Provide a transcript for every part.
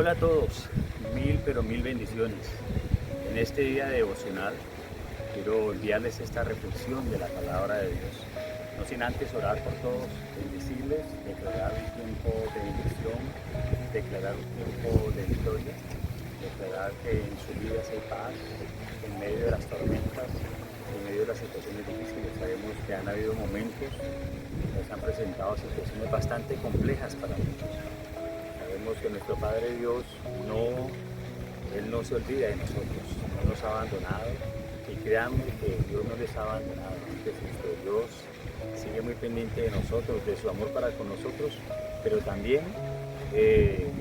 Hola a todos, mil pero mil bendiciones. En este día devocional quiero enviarles esta reflexión de la palabra de Dios. No sin antes orar por todos, bendecirles, declarar un tiempo de bendición, declarar un tiempo de victoria, declarar que en sus vidas hay paz, en medio de las tormentas, en medio de las situaciones difíciles. Sabemos que han habido momentos que se han presentado situaciones bastante complejas para muchos. Sabemos que nuestro Padre Dios Él no se olvida de nosotros, no nos ha abandonado, y créanme que Dios no les ha abandonado, que nuestro Dios sigue muy pendiente de nosotros, de su amor para con nosotros, pero también Él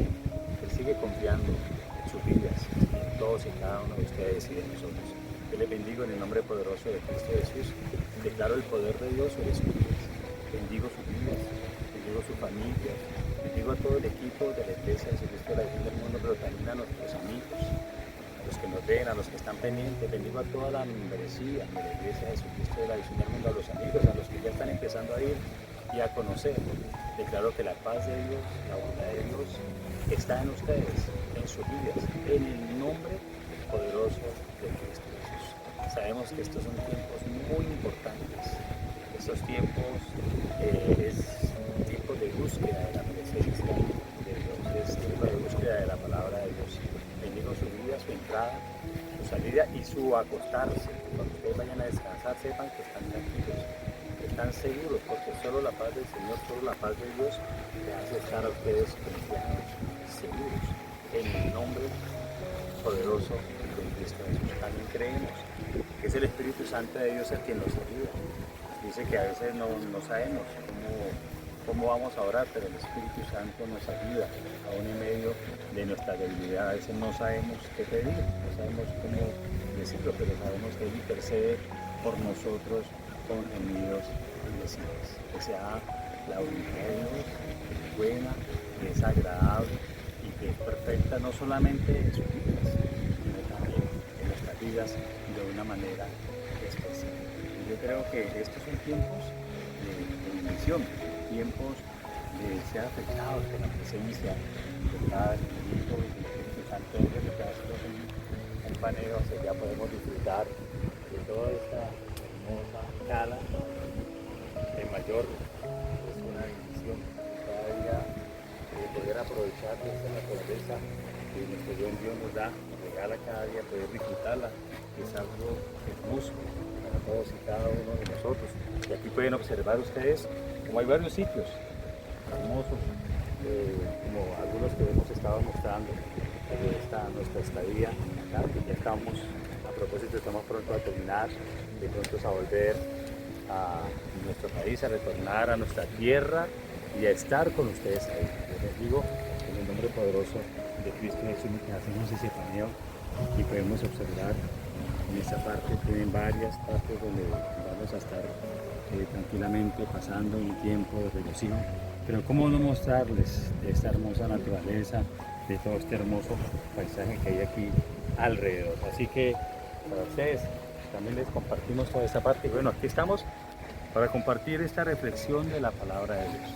sigue confiando en sus vidas, en todos y cada uno de ustedes y de nosotros. Yo les bendigo en el nombre poderoso de Cristo Jesús, declaro el poder de Dios sobre sus vidas, bendigo sus vidas, bendigo sus familias, bendigo a todo el equipo de la Iglesia de Jesucristo de la Visión del Mundo, pero también a nuestros amigos, a los que nos ven, a los que están pendientes. Bendigo a toda la membresía de la Iglesia de Jesucristo de la Visión del Mundo, a los amigos, a los que ya están empezando a ir y a conocer. Declaro que la paz de Dios, la bondad de Dios está en ustedes, en sus vidas, en el nombre poderoso de Cristo Jesús. Sabemos que estos son tiempos muy importantes. Estos tiempos es tiempo de búsqueda de la presencia de Dios, es tiempo de búsqueda de la palabra de Dios. Bendigo su vida, su entrada, su salida y su acostarse. Cuando ustedes vayan a descansar, sepan que están tranquilos, que están seguros, porque solo la paz del Señor, solo la paz de Dios les hace estar a ustedes confiados, seguros, en el nombre poderoso de Cristo Jesús. También creemos que es el Espíritu Santo de Dios el que nos ayuda. Dice que a veces no sabemos cómo vamos a orar, pero el Espíritu Santo nos ayuda, aún en medio de nuestra debilidad. A veces no sabemos qué pedir, no sabemos cómo decirlo, pero sabemos que Él intercede por nosotros con gemidos indecibles. Que sea la voluntad de Dios, que es buena, que es agradable y que es perfecta, no solamente en sus vidas, sino también en nuestras vidas de una manera especial. Yo creo que estos son tiempos de bendición, tiempos de ser afectados por la presencia del Padre, del Hijo y del Espíritu Santo. Yo creo que nosotros en paneo ya podemos disfrutar de toda esta hermosa cala de Mallorca. Es una bendición cada día poder aprovechar de esta naturaleza que nuestro buen Dios nos da, nos regala cada día, poder disfrutarla, que es algo hermoso para todos y cada uno de nosotros. Y aquí pueden observar ustedes como hay varios sitios hermosos, como algunos que hemos estado mostrando nuestra estadía acá, que ya estamos, a propósito, estamos pronto a terminar, de pronto a volver a nuestro país, a retornar a nuestra tierra y a estar con ustedes ahí. Les digo, en el nombre poderoso de Cristo Jesús, que hacemos ese paneo y podemos observar en esta parte, tienen varias partes donde vamos a estar tranquilamente pasando un tiempo de regocijo. Pero cómo no mostrarles de esta hermosa naturaleza, de todo este hermoso paisaje que hay aquí alrededor. Así que para ustedes también les compartimos toda esta parte. Y bueno, aquí estamos para compartir esta reflexión de la palabra de Dios.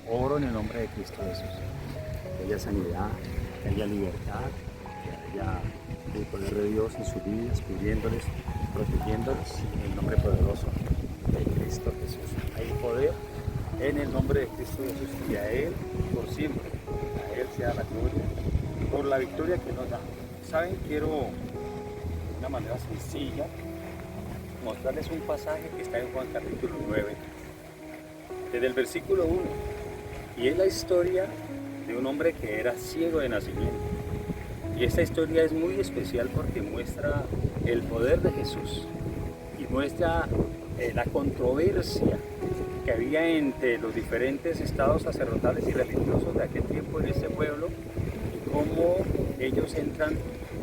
Oro en el nombre de Cristo Jesús. Que haya sanidad, que haya libertad, que haya el poder de Dios en sus vidas, cubriéndoles, protegiéndoles en el nombre poderoso de Cristo Jesús. Hay poder en el nombre de Cristo Jesús y a Él por siempre. A Él sea la gloria por la victoria que nos da. Saben, quiero de una manera sencilla mostrarles un pasaje que está en Juan capítulo 9, desde el versículo 1, y es la historia de un hombre que era ciego de nacimiento. Y esta historia es muy especial porque muestra el poder de Jesús y muestra la controversia que había entre los diferentes estados sacerdotales y religiosos de aquel tiempo en ese pueblo y cómo ellos entran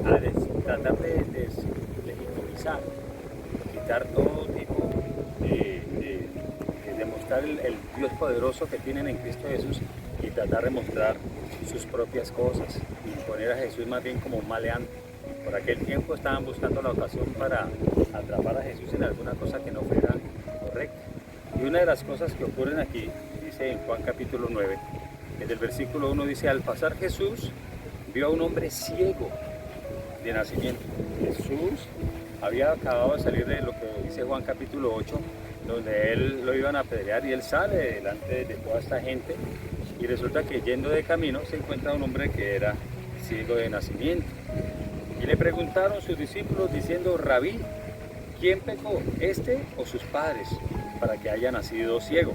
a tratar de deslegitimizar, quitar todo tipo de demostrar el Dios poderoso que tienen en Cristo Jesús y tratar de mostrar sus propias cosas y poner a Jesús más bien como un maleante. Por aquel tiempo estaban buscando la ocasión para atrapar a Jesús en alguna cosa que no fuera correcta. Y una de las cosas que ocurren aquí, dice en Juan capítulo 9, desde el versículo 1 dice: al pasar Jesús vio a un hombre ciego de nacimiento. Jesús había acabado de salir de lo que dice Juan capítulo 8, donde él lo iban a apedrear y él sale delante de toda esta gente y resulta que yendo de camino se encuentra un hombre que era ciego de nacimiento. Y le preguntaron sus discípulos diciendo: Rabí, ¿quién pecó, este o sus padres, para que haya nacido ciego?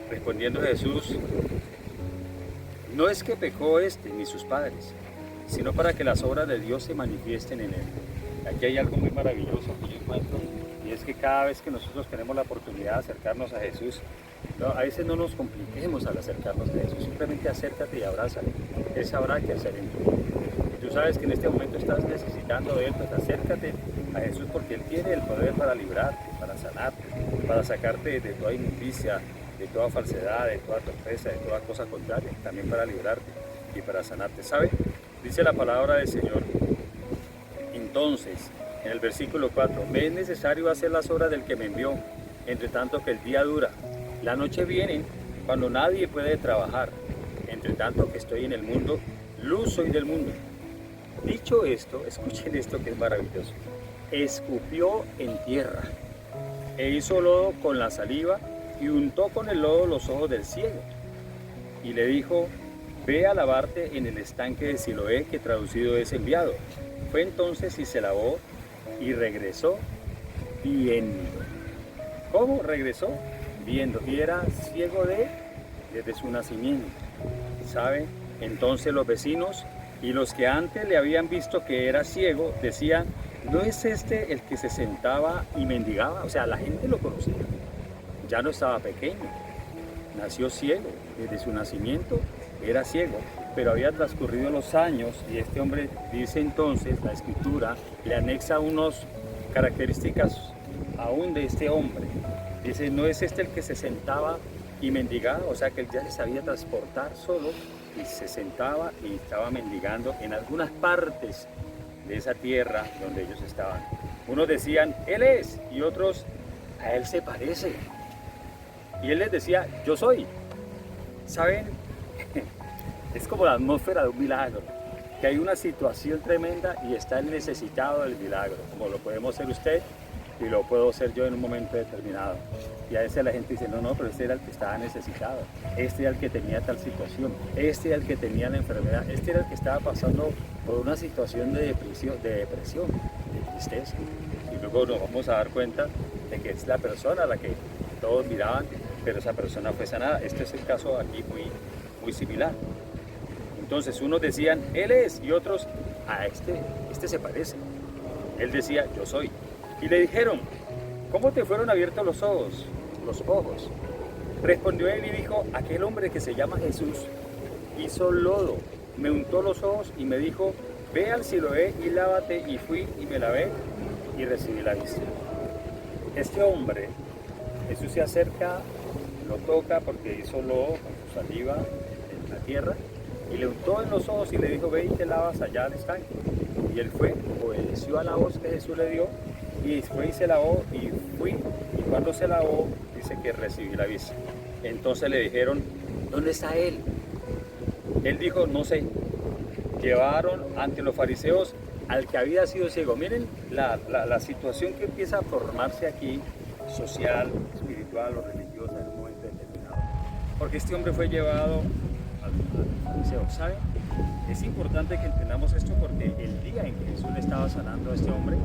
Respondiendo Jesús: no es que pecó este ni sus padres, sino para que las obras de Dios se manifiesten en él. Aquí hay algo muy maravilloso que yo encuentro, y es que cada vez que nosotros tenemos la oportunidad de acercarnos a Jesús, a veces no nos compliquemos al acercarnos a Jesús, simplemente acércate y abrázale. Él sabrá qué hacer en tu vida. Y tú sabes que en este momento estás necesitando de Él, pues acércate a Jesús, porque Él tiene el poder para librarte, para sanarte, para sacarte de toda inmundicia, de toda falsedad, de toda torpeza, de toda cosa contraria, también para librarte y para sanarte. ¿Sabe? Dice la palabra del Señor. Entonces, en el versículo 4, me es necesario hacer las obras del que me envió, entre tanto que el día dura. La noche viene cuando nadie puede trabajar. Entre tanto que estoy en el mundo, luz soy del mundo. Dicho esto, escuchen esto que es maravilloso. Escupió en tierra e hizo lodo con la saliva y untó con el lodo los ojos del ciego. Y le dijo: ve a lavarte en el estanque de Siloé, que traducido es enviado. Fue entonces y se lavó y regresó viendo. ¿Cómo regresó? Viendo. Y era ciego desde su nacimiento. ¿Sabe? Entonces los vecinos y los que antes le habían visto que era ciego decían: ¿no es este el que se sentaba y mendigaba? O sea, la gente lo conocía. Ya no estaba pequeño. Nació ciego. Desde su nacimiento era ciego. Pero había transcurrido los años y este hombre, dice entonces la Escritura, le anexa unas características aún de este hombre. Dice: ¿no es este el que se sentaba y mendigaba? O sea, que él ya se sabía transportar solo y se sentaba y estaba mendigando en algunas partes de esa tierra donde ellos estaban. Unos decían: Él es, y otros: a Él se parece. Y Él les decía: yo soy. ¿Saben? Es como la atmósfera de un milagro, que hay una situación tremenda y está el necesitado del milagro, como lo podemos ser usted y lo puedo ser yo en un momento determinado. Y a veces la gente dice: no, pero este era el que estaba necesitado, este era el que tenía tal situación, este era el que tenía la enfermedad, este era el que estaba pasando por una situación de depresión, de tristeza. Y luego nos vamos a dar cuenta de que es la persona a la que todos miraban, pero esa persona fue sanada. Este es el caso aquí muy similar. Entonces unos decían: Él es, y otros: a este se parece. Él decía: yo soy. Y le dijeron: ¿cómo te fueron abiertos los ojos? Respondió él y dijo: aquel hombre que se llama Jesús hizo lodo, me untó los ojos y me dijo: ve al Siloé y lávate. Y fui y me lavé y recibí la vista. Este hombre, Jesús se acerca, lo toca porque hizo lodo con su saliva en la tierra, y le untó en los ojos y le dijo: ve y te lavas allá al estanque. Y él fue, obedeció a la voz que Jesús le dio, y fue y se lavó, y fui, y cuando se lavó, dice que recibí la vista. Entonces le dijeron: ¿dónde está él? Él dijo: no sé. Llevaron ante los fariseos al que había sido ciego. Miren la situación que empieza a formarse aquí, social, espiritual o religiosa, en un momento determinado. Porque este hombre fue llevado al fariseo, ¿sabe? Es importante que entendamos esto, porque el día en que Jesús le estaba sanando a este hombre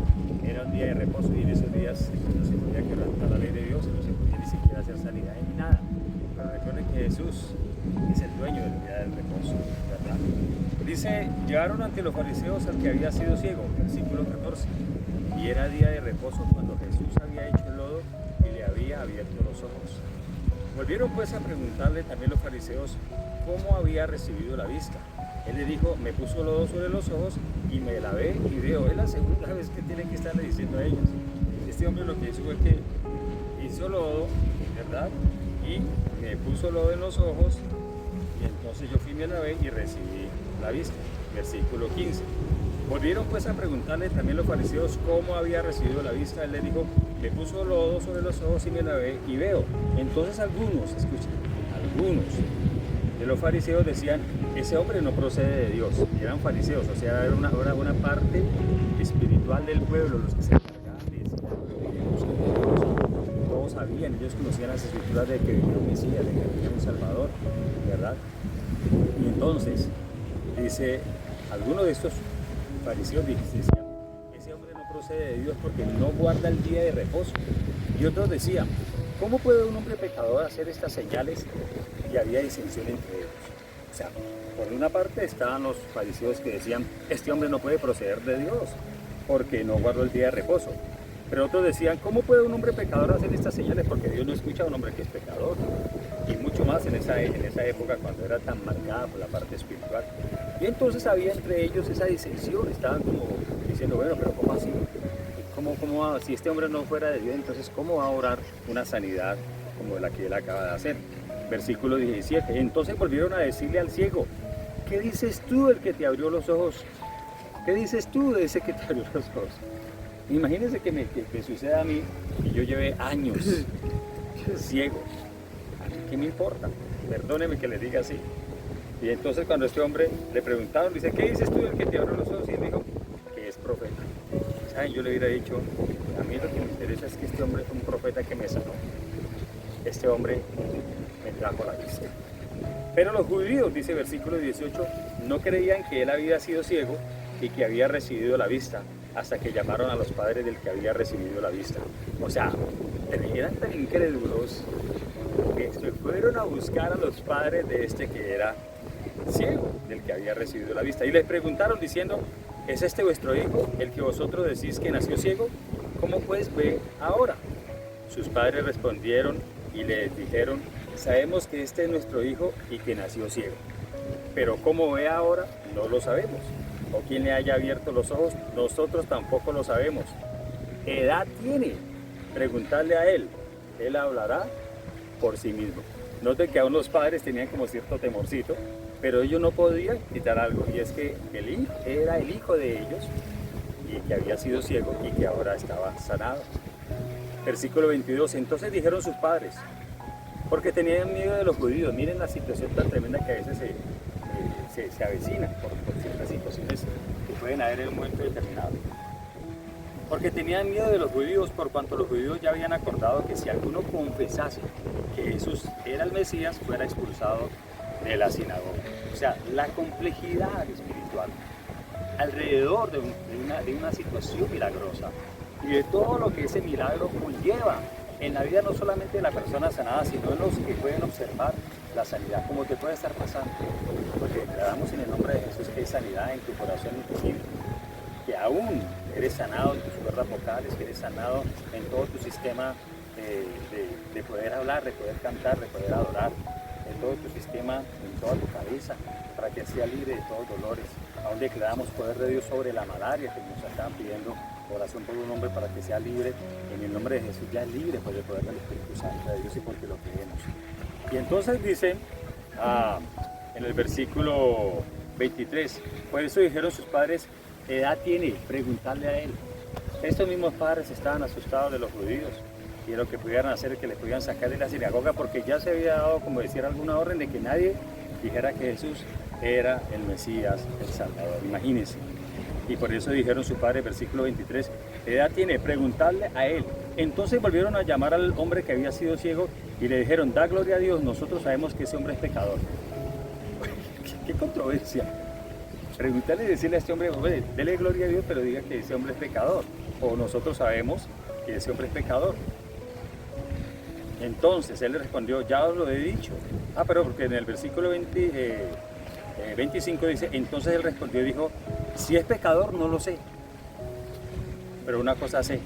era un día de reposo, y en esos días no se podía quebrantar la ley de Dios, y no se podía ni siquiera hacer sanidad ni nada. Pero recuerden que Jesús es el dueño del día del reposo, ¿verdad? Dice: llegaron ante los fariseos al que había sido ciego, versículo 14, y era día de reposo cuando Jesús había hecho el lodo y le había abierto los ojos. Volvieron pues a preguntarle también los fariseos cómo había recibido la vista. Él le dijo: me puso lodo sobre los ojos y me lavé y veo. Es la segunda vez que tienen que estarle diciendo a ellos. Este hombre lo que hizo fue que hizo lodo, ¿verdad? Y me puso lodo en los ojos, y entonces yo fui, me lavé y recibí la vista. Versículo 15. Volvieron pues a preguntarle también los fariseos cómo había recibido la vista. Él le dijo: me puso lodo sobre los ojos y me lavé y veo. Entonces algunos, escuchen, algunos de de los fariseos decían, ese hombre no procede de Dios. Y eran fariseos, o sea, era una parte espiritual del pueblo, los que se encargaban de decir, todos sabían, ellos conocían las escrituras de que venía un Mesías, de que venía un Salvador, ¿verdad? Y entonces, dice, algunos de estos fariseos decían, ese hombre no procede de Dios porque no guarda el día de reposo. Y otros decían, ¿cómo puede un hombre pecador hacer estas señales? Y había disensión entre ellos. O sea, por una parte estaban los fariseos que decían, este hombre no puede proceder de Dios porque no guardó el día de reposo. Pero otros decían, ¿cómo puede un hombre pecador hacer estas señales? Porque Dios no escucha a un hombre que es pecador. Y mucho más en esa época cuando era tan marcada por la parte espiritual. Y entonces había entre ellos esa disensión, estaban como diciendo, bueno, pero ¿cómo así? Si este hombre no fuera de Dios, entonces ¿cómo va a orar una sanidad como la que él acaba de hacer? Versículo 17, entonces volvieron a decirle al ciego, ¿qué dices tú del que te abrió los ojos? ¿Qué dices tú de ese que te abrió los ojos? Imagínense que me suceda a mí y yo llevé años ciego. ¿Qué me importa? Perdóneme que le diga así. Y entonces cuando este hombre le preguntaron, dice, ¿qué dices tú del que te abrió los ojos? Y él dijo, que es profeta. ¿Saben? Yo le hubiera dicho, a mí lo que me interesa es que este hombre fue un profeta que me sanó. Este hombre me trajo la vista. Pero los judíos, dice versículo 18, no creían que él había sido ciego y que había recibido la vista, hasta que llamaron a los padres del que había recibido la vista. O sea, eran tan incrédulos que se fueron a buscar a los padres de este que era ciego, del que había recibido la vista. Y les preguntaron diciendo, ¿es este vuestro hijo, el que vosotros decís que nació ciego? ¿Cómo pues ve ahora? Sus padres respondieron y les dijeron, sabemos que este es nuestro hijo y que nació ciego. Pero cómo ve ahora, no lo sabemos. O quién le haya abierto los ojos, nosotros tampoco lo sabemos. ¿Qué edad tiene? Preguntarle a él. Él hablará por sí mismo. Noten que aún los padres tenían como cierto temorcito, pero ellos no podían quitar algo, y es que el hijo era el hijo de ellos, y que había sido ciego y que ahora estaba sanado. Versículo 22, entonces dijeron sus padres, porque tenían miedo de los judíos. Miren la situación tan tremenda que a veces se avecina por ciertas situaciones que pueden haber en un momento determinado. Porque tenían miedo de los judíos, por cuanto los judíos ya habían acordado que si alguno confesase que Jesús era el Mesías, fuera expulsado de la sinagoga. O sea, la complejidad espiritual alrededor de una situación milagrosa y de todo lo que ese milagro conlleva en la vida no solamente de la persona sanada, sino de los que pueden observar la sanidad, como te puede estar pasando. Porque declaramos en el nombre de Jesús que hay sanidad en tu corazón y en tu vida, que aún eres sanado en tus cuerdas vocales, que eres sanado en todo tu sistema de poder hablar, de poder cantar, de poder adorar, en todo tu sistema, en toda tu cabeza, para que sea libre de todos dolores. Aún declaramos poder de Dios sobre la malaria, que nos estaban pidiendo oración por un hombre para que sea libre. En el nombre de Jesús ya es libre por el poder del Espíritu Santo de Dios y porque lo creemos. Y entonces dice en el versículo 23, por eso dijeron sus padres, ¿qué edad tiene? Preguntarle a él. Estos mismos padres estaban asustados de los judíos y de lo que pudieran hacer, que le pudieran sacar de la sinagoga, porque ya se había dado, como decir, alguna orden de que nadie dijera que Jesús era el Mesías, el Salvador. Imagínense. Y por eso dijeron su padre, versículo 23, ¿qué edad tiene? Preguntarle a él. Entonces volvieron a llamar al hombre que había sido ciego y le dijeron, da gloria a Dios, nosotros sabemos que ese hombre es pecador. ¿Qué controversia? Preguntarle y decirle a este hombre, dele gloria a Dios, pero diga que ese hombre es pecador. O nosotros sabemos que ese hombre es pecador. Entonces él le respondió, ya os lo he dicho. Pero porque en el versículo 25 dice, entonces él respondió y dijo, si es pecador no lo sé, pero una cosa sé,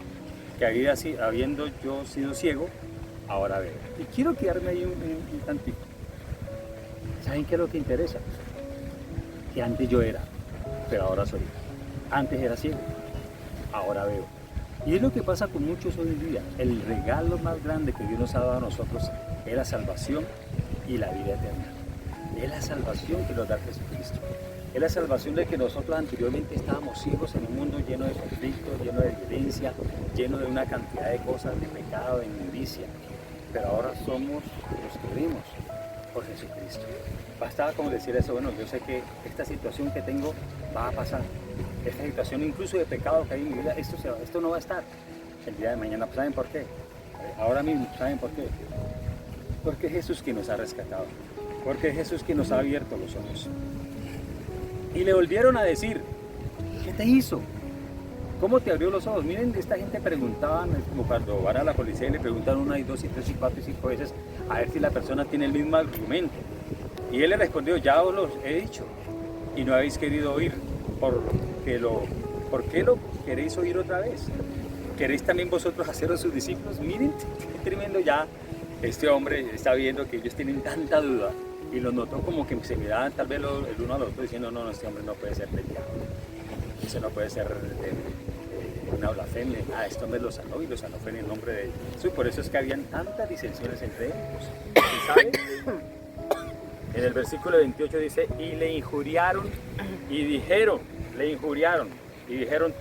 que habiendo yo sido ciego, ahora veo. Y quiero quedarme ahí un tantito. ¿Saben qué es lo que interesa? Que antes yo era, pero ahora soy. Antes era ciego, ahora veo. Y es lo que pasa con muchos hoy en día. El regalo más grande que Dios nos ha dado a nosotros es la salvación y la vida eterna. Es la salvación que nos da Jesucristo. Es la salvación de que nosotros anteriormente estábamos ciegos en un mundo lleno de conflictos, lleno de violencia, lleno de una cantidad de cosas, de pecado, de inmundicia. Pero ahora somos los que vimos. por Jesucristo. Bastaba como decir eso, bueno, yo sé que esta situación que tengo va a pasar. Esta situación incluso de pecado que hay en mi vida, esto no va a estar el día de mañana. ¿Saben por qué? Ahora mismo, ¿saben por qué? Porque es Jesús quien nos ha rescatado. Porque es Jesús quien nos ha abierto los ojos. Y le volvieron a decir, ¿qué te hizo? ¿Cómo te abrió los ojos? Miren, esta gente preguntaban, es como cuando van a la policía y le preguntan una y dos y tres y cuatro y cinco veces a ver si la persona tiene el mismo argumento. Y él le respondió, ya os los he dicho y no habéis querido oír. ¿Por qué lo queréis oír otra vez? ¿Queréis también vosotros haceros sus discípulos? Miren, qué tremendo ya. Este hombre está viendo que ellos tienen tanta duda y lo notó como que se miraban tal vez el uno al otro diciendo, no, este hombre no puede ser del diablo. Eso no puede ser una blasfemia. Este hombre lo sanó y lo sanó fue en el nombre de Jesús. Por eso es que habían tantas disensiones entre ellos. ¿Y saben? En el versículo 28 dice, y le injuriaron y dijeron,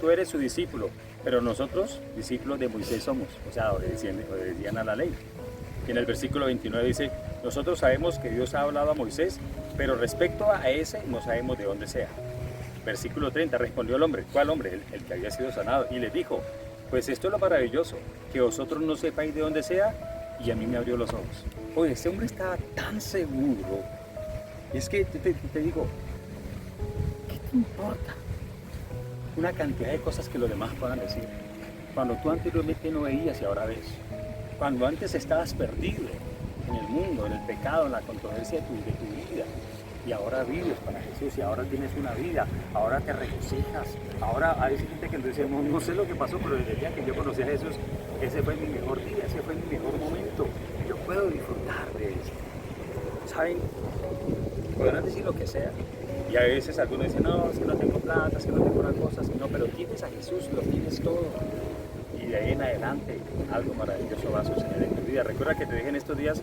tú eres su discípulo, pero nosotros discípulos de Moisés somos, o sea, obedecían a la ley. Y en el versículo 29 dice, nosotros sabemos que Dios ha hablado a Moisés, pero respecto a ese no sabemos de dónde sea. Versículo 30, respondió el hombre, ¿cuál hombre? El que había sido sanado, y le dijo, pues esto es lo maravilloso, que vosotros no sepáis de dónde sea, y a mí me abrió los ojos. Oye, este hombre estaba tan seguro. Y es que te digo, ¿qué te importa? Una cantidad de cosas que los demás puedan decir. Cuando tú anteriormente no veías y ahora ves. Cuando antes estabas perdido en el mundo, en el pecado, en la controversia de tu vida. Y ahora vives para Jesús y ahora tienes una vida, ahora te regocijas. Ahora hay gente que nos dice, no sé lo que pasó, pero desde el día que yo conocí a Jesús, ese fue mi mejor día, ese fue mi mejor momento. Yo puedo disfrutar de esto. ¿Saben? Podrán decir lo que sea. Y a veces algunos dicen, no, es que no tengo plata, es que no tengo una cosa, no, pero tienes a Jesús, lo tienes todo. Y de ahí en adelante algo maravilloso va a suceder en tu vida. Recuerda que te dije en estos días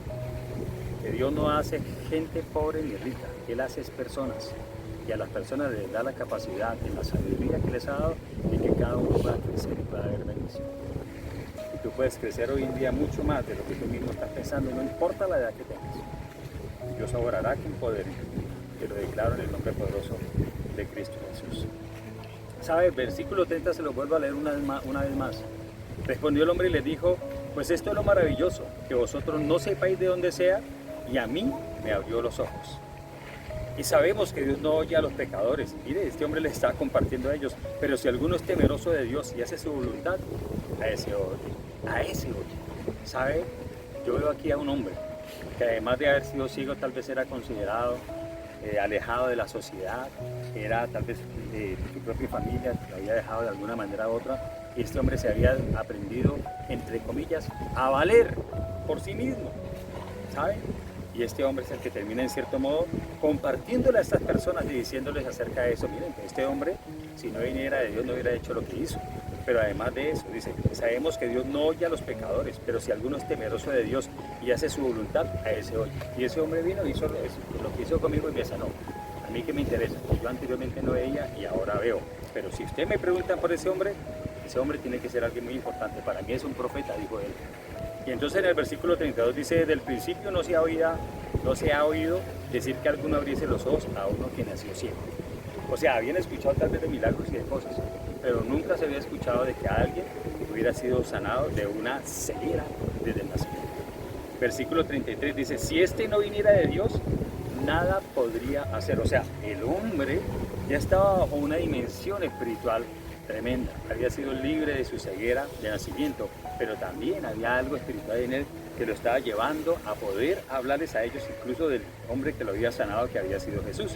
que Dios no hace gente pobre ni rica, Él hace personas. Y a las personas les da la capacidad y la sabiduría que les ha dado y que cada uno pueda crecer y pueda haber bendición. Y tú puedes crecer hoy en día mucho más de lo que tú mismo estás pensando, no importa la edad que tengas. Dios obrará con poder, te lo declaro en el nombre poderoso de Cristo Jesús. ¿Sabe? Versículo 30 se lo vuelvo a leer una vez más. Respondió el hombre y le dijo, pues esto es lo maravilloso, que vosotros no sepáis de dónde sea, y a mí me abrió los ojos. Y sabemos que Dios no oye a los pecadores. Mire, este hombre les está compartiendo a ellos, pero si alguno es temeroso de Dios y hace su voluntad, a ese oye. ¿Sabe? Yo veo aquí a un hombre que además de haber sido ciego, tal vez era considerado alejado de la sociedad, era tal vez de su propia familia, lo había dejado de alguna manera u otra, y este hombre se había aprendido, entre comillas, a valer por sí mismo, ¿sabe? Y este hombre es el que termina en cierto modo compartiéndole a estas personas y diciéndoles acerca de eso. Miren, que este hombre, si no viniera de Dios, no hubiera hecho lo que hizo. Pero además de eso, dice, sabemos que Dios no oye a los pecadores, pero si alguno es temeroso de Dios y hace su voluntad, a ese oye. Y ese hombre vino y hizo lo que hizo conmigo y me sanó. A mí que me interesa, que yo anteriormente no veía y ahora veo. Pero si usted me pregunta por ese hombre tiene que ser alguien muy importante. Para mí es un profeta, dijo él. Y entonces en el versículo 32 dice, desde el principio no se ha oído decir que alguno abriese los ojos a uno que nació ciego. O sea, habían escuchado tal vez de milagros y de cosas, pero nunca se había escuchado de que alguien hubiera sido sanado de una ceguera desde el nacimiento. Versículo 33 dice, si este no viniera de Dios, nada podría hacer. O sea, el hombre ya estaba bajo una dimensión espiritual tremenda. Había sido libre de su ceguera de nacimiento, pero también había algo espiritual en él que lo estaba llevando a poder hablarles a ellos, incluso del hombre que lo había sanado, que había sido Jesús.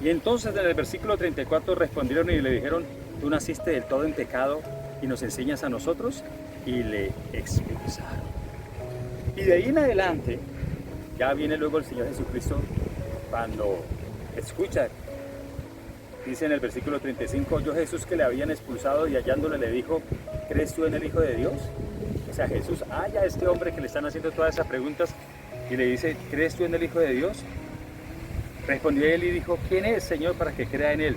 Y entonces en el versículo 34 respondieron y le dijeron, tú naciste del todo en pecado y nos enseñas a nosotros, y le expulsaron. Y de ahí en adelante, ya viene luego el Señor Jesucristo cuando escucha. Dice en el versículo 35, oyó Jesús que le habían expulsado y hallándole le dijo, ¿crees tú en el Hijo de Dios? O sea, Jesús halla a este hombre que le están haciendo todas esas preguntas y le dice, ¿crees tú en el Hijo de Dios? Respondió él y dijo, ¿quién es, Señor, para que crea en él?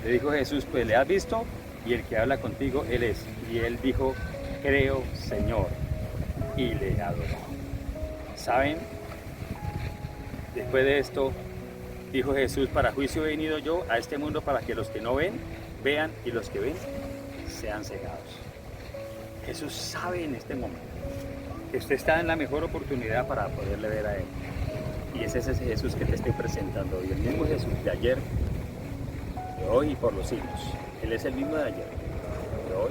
Le dijo Jesús, pues le has visto y el que habla contigo, él es. Y él dijo, creo, Señor, y le adoró. ¿Saben? Después de esto, dijo Jesús: para juicio he venido yo a este mundo, para que los que no ven, vean, y los que ven, sean cegados. Jesús sabe en este momento que usted está en la mejor oportunidad para poderle ver a Él. Y ese es ese Jesús que te estoy presentando hoy. El mismo Jesús de ayer, de hoy y por los siglos. Él es el mismo de ayer, de hoy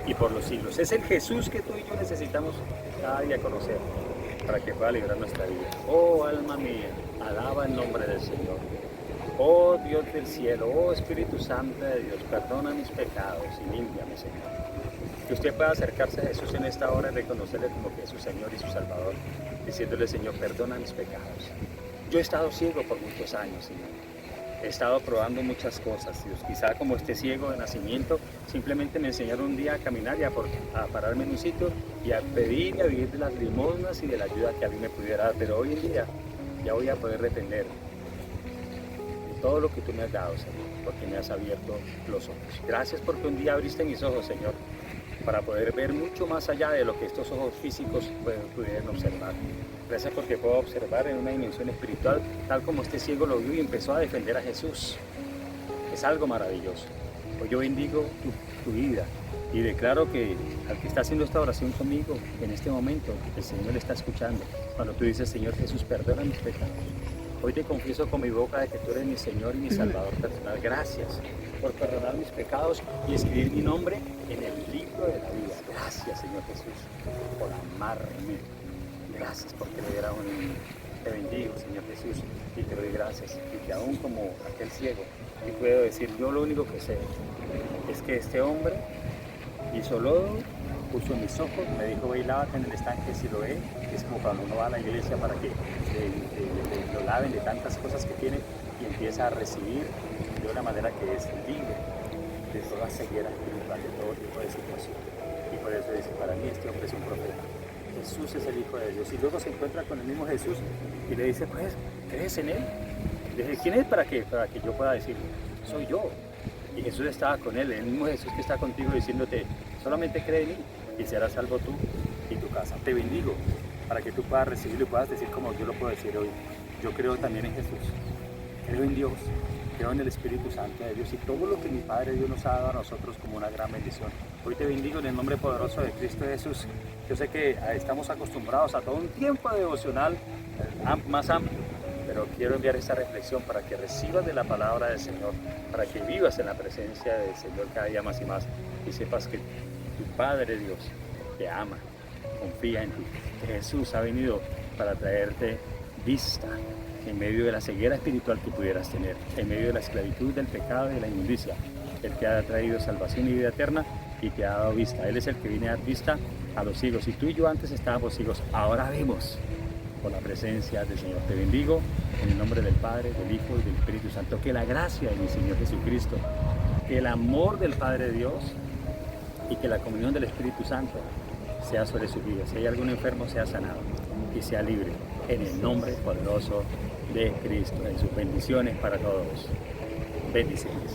y por los siglos. Es el Jesús que tú y yo necesitamos cada día conocer para que pueda librar nuestra vida. Oh alma mía, alaba el nombre del Señor. Oh Dios del cielo, oh Espíritu Santo de Dios, perdona mis pecados y límpiame, Señor. Que usted pueda acercarse a Jesús en esta hora y reconocerle como que es su Señor y su Salvador, diciéndole: Señor, perdona mis pecados. Yo he estado ciego por muchos años, Señor. He estado probando muchas cosas, Dios. Quizá como esté ciego de nacimiento, simplemente me enseñaron un día a caminar y a pararme en un sitio y a pedir y a vivir de las limosnas y de la ayuda que a mí me pudiera dar. Pero hoy en día ya voy a poder depender de todo lo que tú me has dado, Señor, porque me has abierto los ojos. Gracias porque un día abriste mis ojos, Señor, para poder ver mucho más allá de lo que estos ojos físicos pudieran observar. Gracias porque puedo observar en una dimensión espiritual, tal como este ciego lo vio y empezó a defender a Jesús. Es algo maravilloso. Hoy yo bendigo tu vida y declaro que al que está haciendo esta oración conmigo en este momento, el Señor le está escuchando. Cuando tú dices: Señor Jesús, perdona mis pecados. Hoy te confieso con mi boca de que tú eres mi Señor y mi Salvador personal. Gracias por perdonar mis pecados y escribir mi nombre en el libro de la vida. Gracias, Señor Jesús, por amarme. Gracias porque me dieron un niño. Te bendigo, Señor Jesús, y te doy gracias. Y que aún como aquel ciego, y puedo decir: yo lo único que sé es que este hombre hizo lodo, puso mis ojos, me dijo: ve y lávate en el estanque Siloé. Es como cuando uno va a la iglesia para que lo laven de tantas cosas que tiene y empieza a recibir de una manera que es libre de toda ceguera espiritual, de todo tipo de situación. Y por eso dice: para mí este hombre es un profeta. Jesús es el Hijo de Dios. Y luego se encuentra con el mismo Jesús y le dice: pues, ¿crees en Él? Le dice: ¿quién es para que yo pueda decir? Soy yo. Y Jesús estaba con él, el mismo Jesús que está contigo, diciéndote: solamente cree en mí y serás salvo tú y tu casa. Te bendigo para que tú puedas recibirlo y puedas decir como yo lo puedo decir hoy: yo creo también en Jesús, creo en Dios, creo en el Espíritu Santo de Dios y todo lo que mi Padre Dios nos ha dado a nosotros como una gran bendición. Hoy te bendigo en el nombre poderoso de Cristo Jesús. Yo sé que estamos acostumbrados a todo un tiempo devocional más amplio, pero quiero enviar esta reflexión para que recibas de la palabra del Señor, para que vivas en la presencia del Señor cada día más y más y sepas que tu Padre Dios te ama, confía en ti, que Jesús ha venido para traerte vista en medio de la ceguera espiritual que pudieras tener, en medio de la esclavitud del pecado y de la inmundicia. Él te ha traído salvación y vida eterna y te ha dado vista. Él es el que viene a dar vista a los ciegos. Y tú y yo antes estábamos ciegos, ahora vemos por la presencia del Señor. Te bendigo en el nombre del Padre, del Hijo y del Espíritu Santo. Que la gracia de mi Señor Jesucristo, que el amor del Padre Dios y que la comunión del Espíritu Santo sea sobre su vida. Si hay algún enfermo, sea sanado y sea libre en el nombre poderoso de Cristo. En sus bendiciones para todos. Bendiciones.